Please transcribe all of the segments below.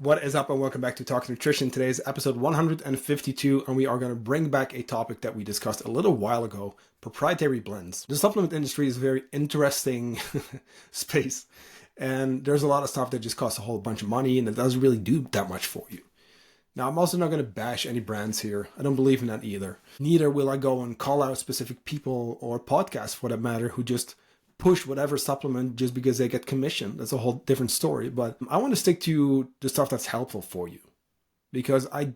What is up and welcome back to Talk Nutrition. Today is episode 152 and we are going to bring back a topic that we discussed a little while ago, proprietary blends. The supplement industry is a very interesting space and there's a lot of stuff that just costs a whole bunch of money and it doesn't really do that much for you. Now, I'm also not going to bash any brands here. I don't believe in that either. Neither will I go and call out specific people or podcasts for that matter who just push whatever supplement just because they get commission. That's a whole different story. But I want to stick to the stuff that's helpful for you because I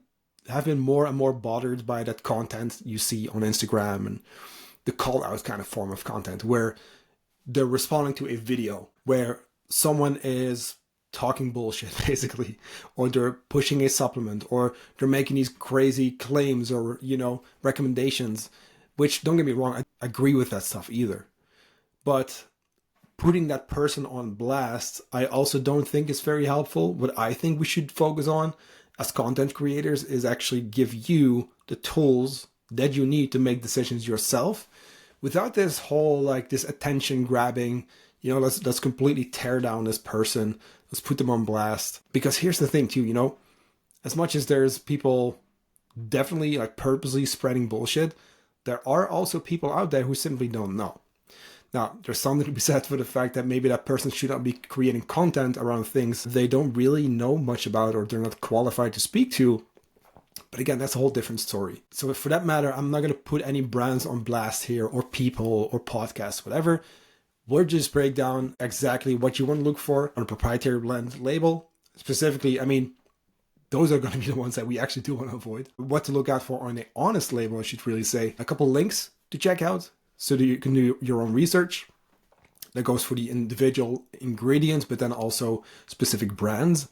have been more and more bothered by that content you see on Instagram and the call out kind of form of content where they're responding to a video where someone is talking bullshit basically, or they're pushing a supplement, or they're making these crazy claims or, recommendations, which don't get me wrong, I agree with that stuff either. But putting that person on blast, I also don't think is very helpful. What I think we should focus on as content creators is actually give you the tools that you need to make decisions yourself without this whole this attention grabbing, let's completely tear down this person. Let's put them on blast. Because here's the thing too, as much as there's people definitely purposely spreading bullshit, there are also people out there who simply don't know. Now, there's something to be said for the fact that maybe that person should not be creating content around things they don't really know much about or they're not qualified to speak to. But again, that's a whole different story. So for that matter, I'm not going to put any brands on blast here or people or podcasts, whatever. We'll just break down exactly what you want to look for on a proprietary blend label. Specifically, those are going to be the ones that we actually do want to avoid. What to look out for on an honest label, I should really say. A couple links to check out so that you can do your own research. That goes for the individual ingredients, but then also specific brands.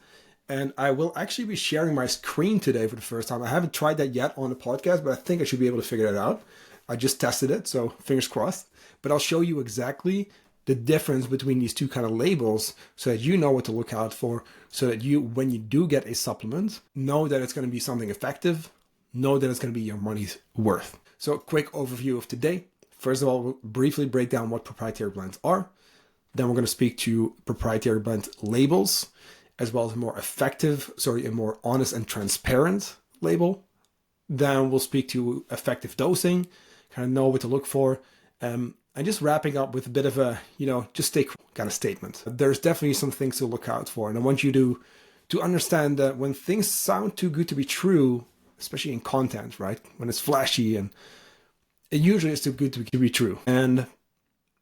And I will actually be sharing my screen today for the first time. I haven't tried that yet on the podcast, but I think I should be able to figure that out. I just tested it, so fingers crossed. But I'll show you exactly the difference between these two kind of labels so that you know what to look out for, so that you, when you do get a supplement, know that it's going to be something effective, know that it's going to be your money's worth. So a quick overview of today. First of all, we'll briefly break down what proprietary blends are. Then we're going to speak to proprietary blend labels, as well as a more honest and transparent label. Then we'll speak to effective dosing, kind of know what to look for. And just wrapping up with a bit of a, just stay kind of statement. There's definitely some things to look out for. And I want you to understand that when things sound too good to be true, especially in content, right? When it's flashy and it usually is too good to be true. And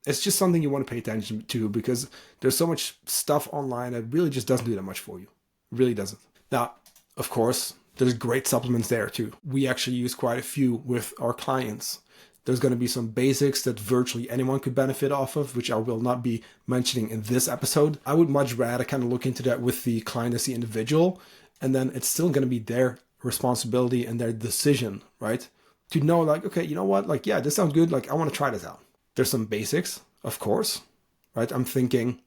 it's just something you want to pay attention to because there's so much stuff online that really just doesn't do that much for you. It really doesn't. Now, of course, there's great supplements there too. We actually use quite a few with our clients. There's going to be some basics that virtually anyone could benefit off of, which I will not be mentioning in this episode. I would much rather kind of look into that with the client as the individual, and then it's still going to be their responsibility and their decision, right? To know okay, you know what? Yeah, this sounds good. I want to try this out. There's some basics, of course, right? I'm thinking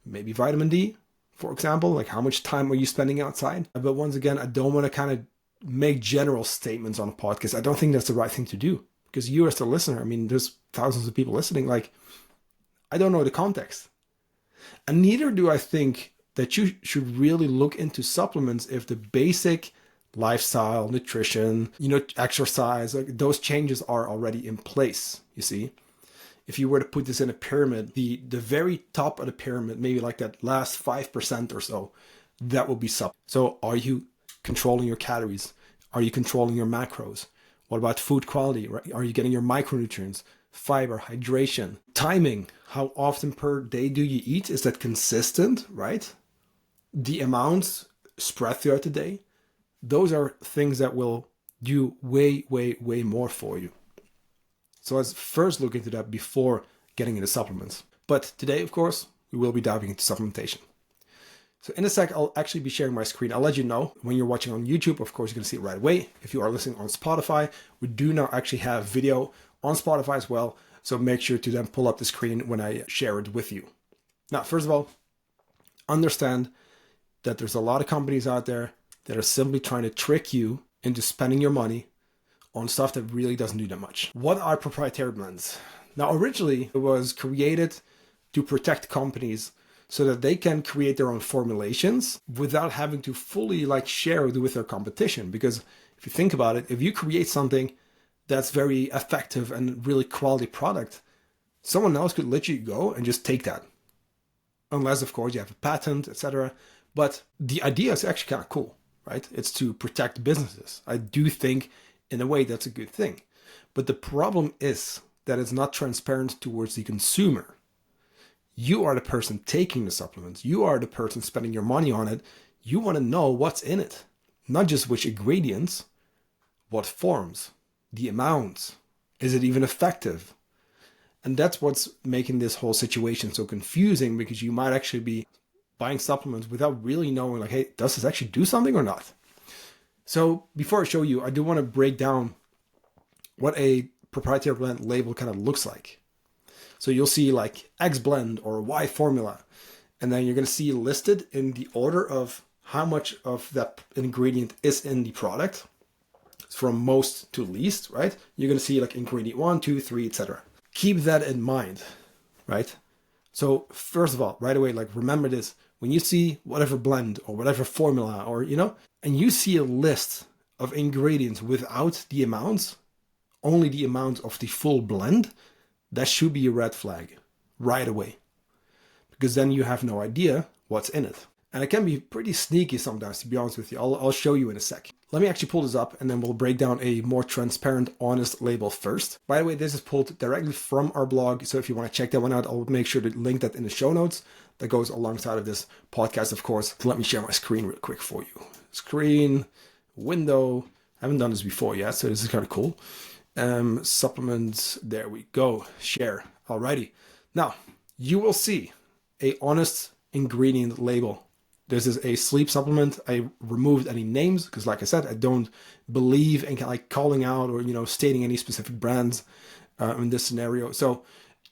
maybe vitamin D, for example, how much time are you spending outside? But once again, I don't want to kind of make general statements on a podcast. I don't think that's the right thing to do because you as the listener, there's thousands of people listening. I don't know the context. And neither do I think that you should really look into supplements if the basic lifestyle, nutrition, exercise, those changes are already in place, you see. If you were to put this in a pyramid, the very top of the pyramid, maybe that last 5% or so, that will be supplements. So are you controlling your calories? Are you controlling your macros? What about food quality? Right? Are you getting your micronutrients, fiber, hydration, timing? How often per day do you eat? Is that consistent, right? The amounts spread throughout the day. Those are things that will do way, way, way more for you. So let's first look into that before getting into supplements. But today, of course, we will be diving into supplementation. So in a sec, I'll actually be sharing my screen. I'll let you know when you're watching on YouTube. Of course, you're going to see it right away. If you are listening on Spotify, we do now actually have video on Spotify as well. So make sure to then pull up the screen when I share it with you. Now, first of all, understand that there's a lot of companies out there that are simply trying to trick you into spending your money on stuff that really doesn't do that much. What are proprietary blends? Now, originally, it was created to protect companies so that they can create their own formulations without having to fully like share it with their competition. Because if you think about it, if you create something that's very effective and really quality product, someone else could literally go and just take that. Unless, of course, you have a patent, etc. But the idea is actually kind of cool, right? It's to protect businesses. I do think, in a way, that's a good thing. But the problem is that it's not transparent towards the consumer. You are the person taking the supplements. You are the person spending your money on it. You want to know what's in it. Not just which ingredients, what forms, the amounts. Is it even effective? And that's what's making this whole situation so confusing, because you might actually be buying supplements without really knowing, like, hey, does this actually do something or not? So before I show you, I do want to break down what a proprietary blend label kind of looks like. So you'll see like X blend or Y formula, and then you're going to see listed in the order of how much of that ingredient is in the product, from most to least, right? You're going to see like ingredient 1, 2, 3, etc. Keep that in mind, right? So first of all, right away, like remember this, when you see whatever blend or whatever formula or, and you see a list of ingredients without the amounts, only the amount of the full blend, that should be a red flag right away, because then you have no idea what's in it. And it can be pretty sneaky sometimes, to be honest with you. I'll show you in a sec. Let me actually pull this up and then we'll break down a more transparent, honest label first. By the way, this is pulled directly from our blog. So if you want to check that one out, I'll make sure to link that in the show notes. That goes alongside of this podcast, of course. So let me share my screen real quick for you. Screen, window. I haven't done this before yet, so this is kind of cool. Supplements, there we go. Share. Alrighty. Now, you will see a honest ingredient label. This is a sleep supplement. I removed any names because, like I said, I don't believe in like calling out or stating any specific brands in this scenario. So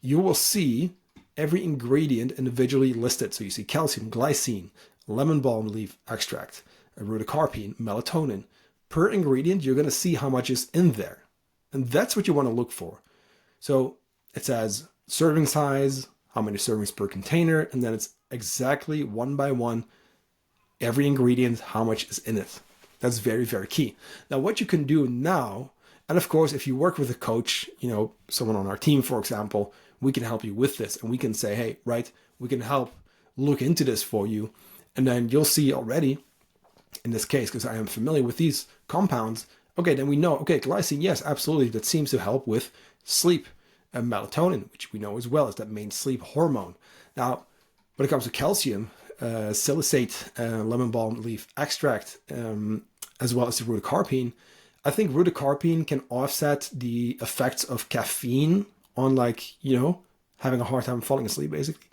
you will see every ingredient individually listed. So you see calcium, glycine, lemon balm leaf extract, rutacarpine, melatonin. Per ingredient, you're going to see how much is in there, and that's what you want to look for. So it says serving size, how many servings per container, and then it's exactly one by one, every ingredient, how much is in it. That's very, very key. Now, what you can do now, and of course, if you work with a coach, someone on our team, for example, we can help you with this, and we can say, hey, right, we can help look into this for you. And then you'll see already, in this case, because I am familiar with these compounds, okay, then we know, okay, glycine, yes, absolutely, that seems to help with sleep. And melatonin, which we know as well is that main sleep hormone. Now, when it comes to calcium, salicylate, lemon balm leaf extract, as well as the rutacarpine, I think rutacarpine can offset the effects of caffeine on having a hard time falling asleep, basically.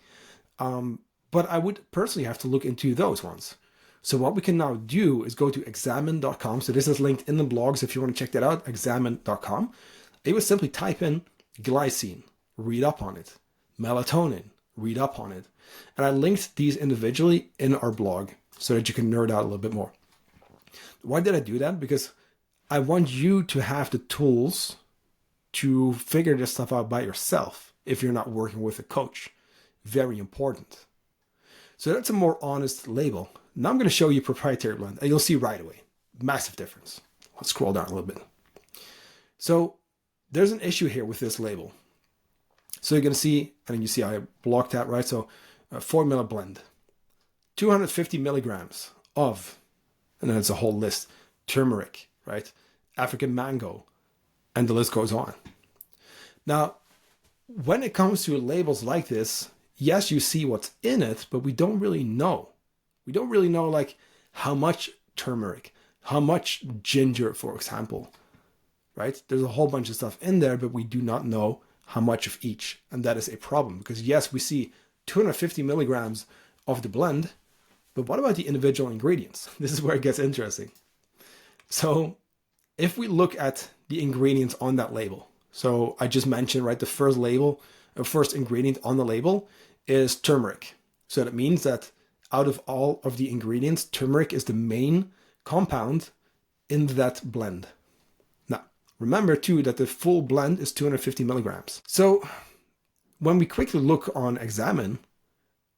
But I would personally have to look into those ones. So what we can now do is go to examine.com. So this is linked in the blogs if you want to check that out, examine.com. It would simply type in glycine, read up on it. Melatonin, read up on it. And I linked these individually in our blog so that you can nerd out a little bit more. Why did I do that? Because I want you to have the tools to figure this stuff out by yourself if you're not working with a coach. Very important. So that's a more honest label. Now I'm going to show you proprietary blend, and you'll see right away. Massive difference. Let's scroll down a little bit. So there's an issue here with this label. So you're going to see, and you see I blocked that, right? So formula blend, 250 milligrams of, and then it's a whole list, turmeric, right? African mango, and the list goes on. Now, when it comes to labels like this, yes, you see what's in it, but we don't really know. We don't really know like how much turmeric, how much ginger, for example, right? There's a whole bunch of stuff in there, but we do not know how much of each. And that is a problem because yes, we see 250 milligrams of the blend, but what about the individual ingredients? This is where it gets interesting. So if we look at the ingredients on that label, so I just mentioned, right, the first ingredient on the label is turmeric. So that means that out of all of the ingredients, turmeric is the main compound in that blend. Now, remember too that the full blend is 250 milligrams. So when we quickly look on Examine,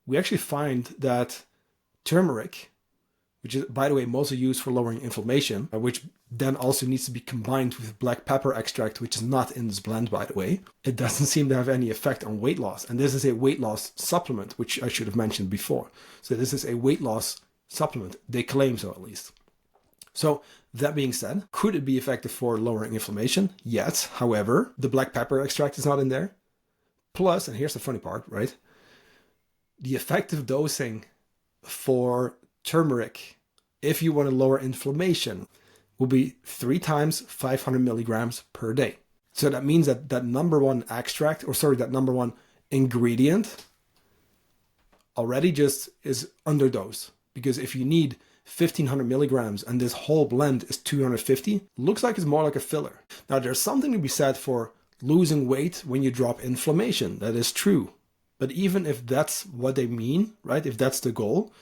we actually find that turmeric, which is, by the way, mostly used for lowering inflammation, which then also needs to be combined with black pepper extract, which is not in this blend, by the way. It doesn't seem to have any effect on weight loss. And this is a weight loss supplement, which I should have mentioned before. So this is a weight loss supplement. They claim so, at least. So that being said, could it be effective for lowering inflammation? Yes. However, the black pepper extract is not in there. Plus, and here's the funny part, right? The effective dosing for turmeric, if you want to lower inflammation, will be 3 times 500 milligrams per day. So that means that that number one ingredient already just is underdosed. Because if you need 1500 milligrams and this whole blend is 250, looks like it's more like a filler. Now, there's something to be said for losing weight when you drop inflammation. That is true. But even if that's what they mean, right? If that's the goal,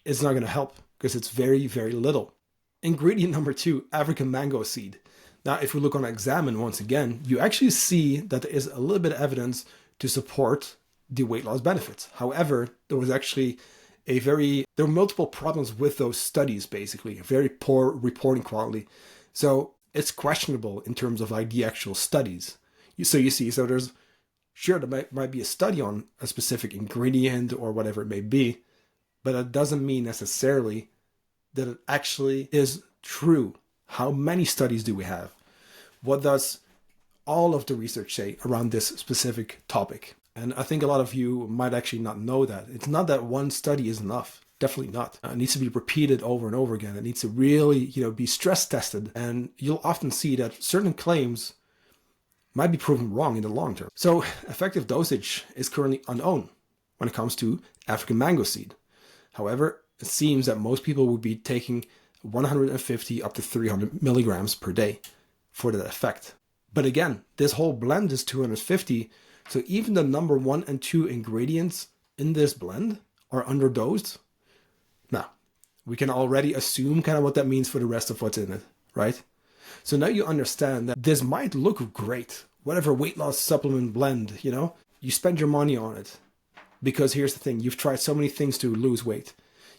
it's not going to help because it's very, very little. Ingredient number 2, African mango seed. Now, if we look on Examine once again, you actually see that there is a little bit of evidence to support the weight loss benefits. However, there were multiple problems with those studies, basically. Very poor reporting quality. So it's questionable in terms of like the actual studies. So there's, sure, there might be a study on a specific ingredient or whatever it may be, but it doesn't mean necessarily that it actually is true. How many studies do we have? What does all of the research say around this specific topic? And I think a lot of you might actually not know that. It's not that one study is enough. Definitely not. It needs to be repeated over and over again. It needs to really, be stress tested. And you'll often see that certain claims might be proven wrong in the long term. So effective dosage is currently unknown when it comes to African mango seed. However, it seems that most people would be taking 150 up to 300 milligrams per day for that effect. But again, this whole blend is 250. So even the number 1 and 2 ingredients in this blend are underdosed. Now, we can already assume kind of what that means for the rest of what's in it, right? So now you understand that this might look great. Whatever weight loss supplement blend, you spend your money on it. Because here's the thing, you've tried so many things to lose weight.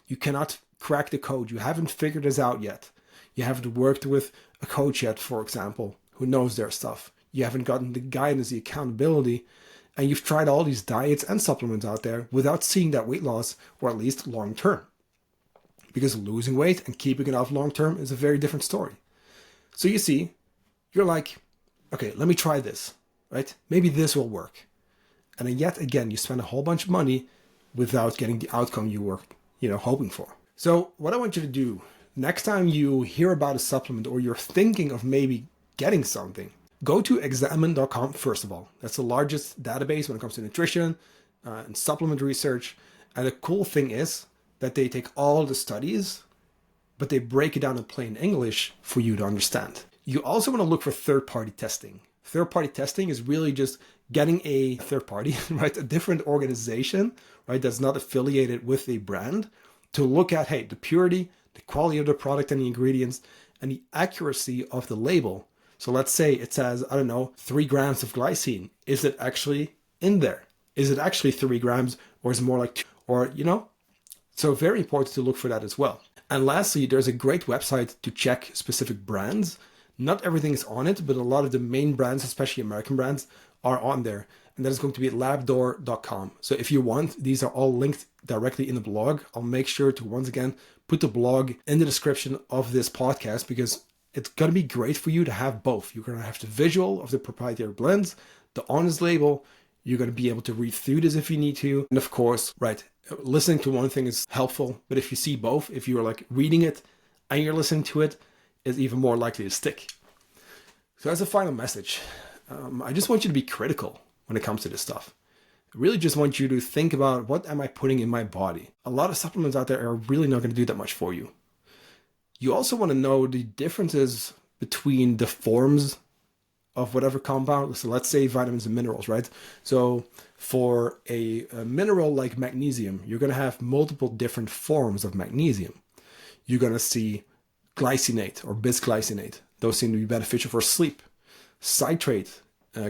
You cannot crack the code. You haven't figured this out yet. You haven't worked with a coach yet, for example, who knows their stuff. You haven't gotten the guidance, the accountability, and you've tried all these diets and supplements out there without seeing that weight loss, or at least long term. Because losing weight and keeping it off long term is a very different story. So you see, you're like, okay, let me try this, right? Maybe this will work. And then yet again, you spend a whole bunch of money without getting the outcome you were, hoping for. So what I want you to do, next time you hear about a supplement or you're thinking of maybe getting something, go to examine.com first of all. That's the largest database when it comes to nutrition and supplement research. And the cool thing is that they take all the studies, but they break it down in plain English for you to understand. You also want to look for third-party testing. Third-party testing is really just getting a third party, right? A different organization, right? That's not affiliated with a brand to look at, hey, the purity, the quality of the product and the ingredients, and the accuracy of the label. So let's say it says, 3 grams of glycine. Is it actually in there? Is it actually 3 grams or is it more like 2? Or, So very important to look for that as well. And lastly, there's a great website to check specific brands. Not everything is on it, but a lot of the main brands, especially American brands, are on there. And that is going to be at labdoor.com. So if you want, these are all linked directly in the blog. I'll make sure to once again put the blog in the description of this podcast because it's going to be great for you to have both. You're going to have the visual of the proprietary blends, the honest label. You're going to be able to read through this if you need to. And of course, right, listening to one thing is helpful, but if you see both, if you're like reading it and you're listening to it, it's even more likely to stick. So as a final message, I just want you to be critical when it comes to this stuff. I really just want you to think about, what am I putting in my body? A lot of supplements out there are really not going to do that much for you. You also want to know the differences between the forms of whatever compound. So let's say vitamins and minerals, right? So for a mineral like magnesium, you're going to have multiple different forms of magnesium. You're going to see glycinate or bisglycinate. Those seem to be beneficial for sleep. Citrate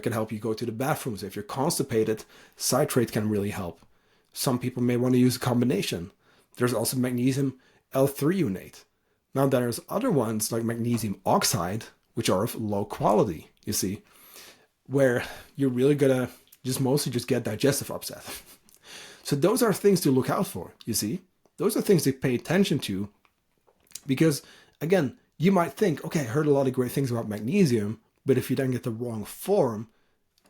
can help you go to the bathroom. So if you're constipated, citrate can really help. Some people may want to use a combination. There's also magnesium L-threonate. Now there's other ones like magnesium oxide, which are of low quality, you see, where you're really gonna mostly just get digestive upset. So those are things to look out for, you see. Those are things to pay attention to because, again, you might think, okay, I heard a lot of great things about magnesium, but if you then get the wrong form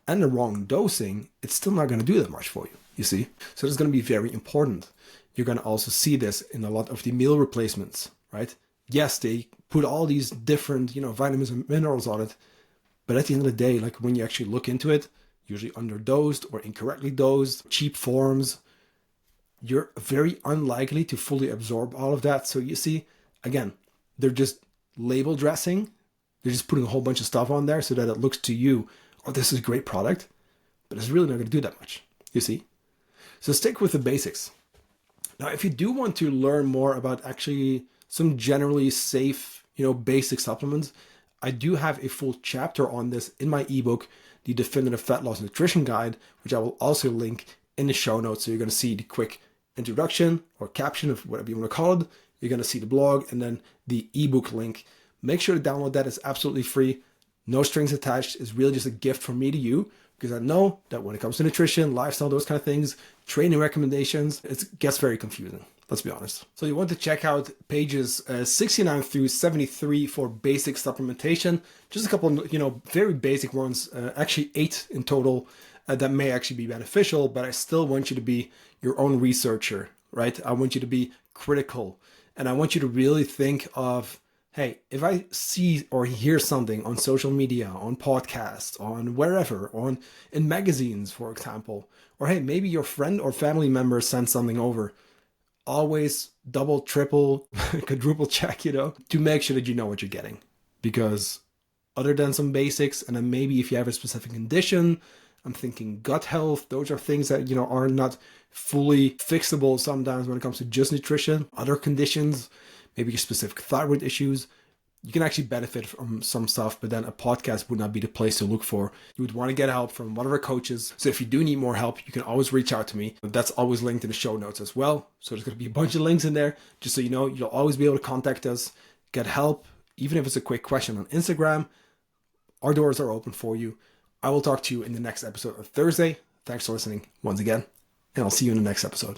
and the wrong dosing, it's still not going to do that much for you, you see. So it's going to be very important. You're going to also see this in a lot of the meal replacements, right? Yes, they put all these different, vitamins and minerals on it, but at the end of the day, like when you actually look into it, usually underdosed or incorrectly dosed, cheap forms, you're very unlikely to fully absorb all of that. So you see, again, they're just label dressing. They're just putting a whole bunch of stuff on there so that it looks to you, oh, this is a great product, but it's really not going to do that much, you see? So stick with the basics. Now, if you do want to learn more about actually some generally safe, basic supplements, I do have a full chapter on this in my ebook, The Definitive Fat Loss Nutrition Guide, which I will also link in the show notes. So you're going to see the quick introduction or caption of whatever you want to call it. You're going to see the blog and then the ebook link. Make sure to download that. It's absolutely free. No strings attached. It's really just a gift from me to you because I know that when it comes to nutrition, lifestyle, those kind of things, training recommendations, it gets very confusing. Let's be honest. So you want to check out pages 69 through 73 for basic supplementation. Just a couple, very basic ones, actually 8 in total that may actually be beneficial, but I still want you to be your own researcher, right? I want you to be critical and I want you to really think of, hey, if I see or hear something on social media, on podcasts, on wherever, in magazines, for example, or hey, maybe your friend or family member sent something over, always double, triple, quadruple check, to make sure that you know what you're getting. Because other than some basics, and then maybe if you have a specific condition, I'm thinking gut health, those are things that, are not fully fixable sometimes when it comes to just nutrition. Other conditions, maybe your specific thyroid issues, you can actually benefit from some stuff, but then a podcast would not be the place to look for. You would want to get help from one of our coaches. So if you do need more help, you can always reach out to me. That's always linked in the show notes as well. So there's going to be a bunch of links in there, just so you know, you'll always be able to contact us, get help, even if it's a quick question on Instagram. Our doors are open for you. I will talk to you in the next episode on Thursday. Thanks for listening once again, and I'll see you in the next episode.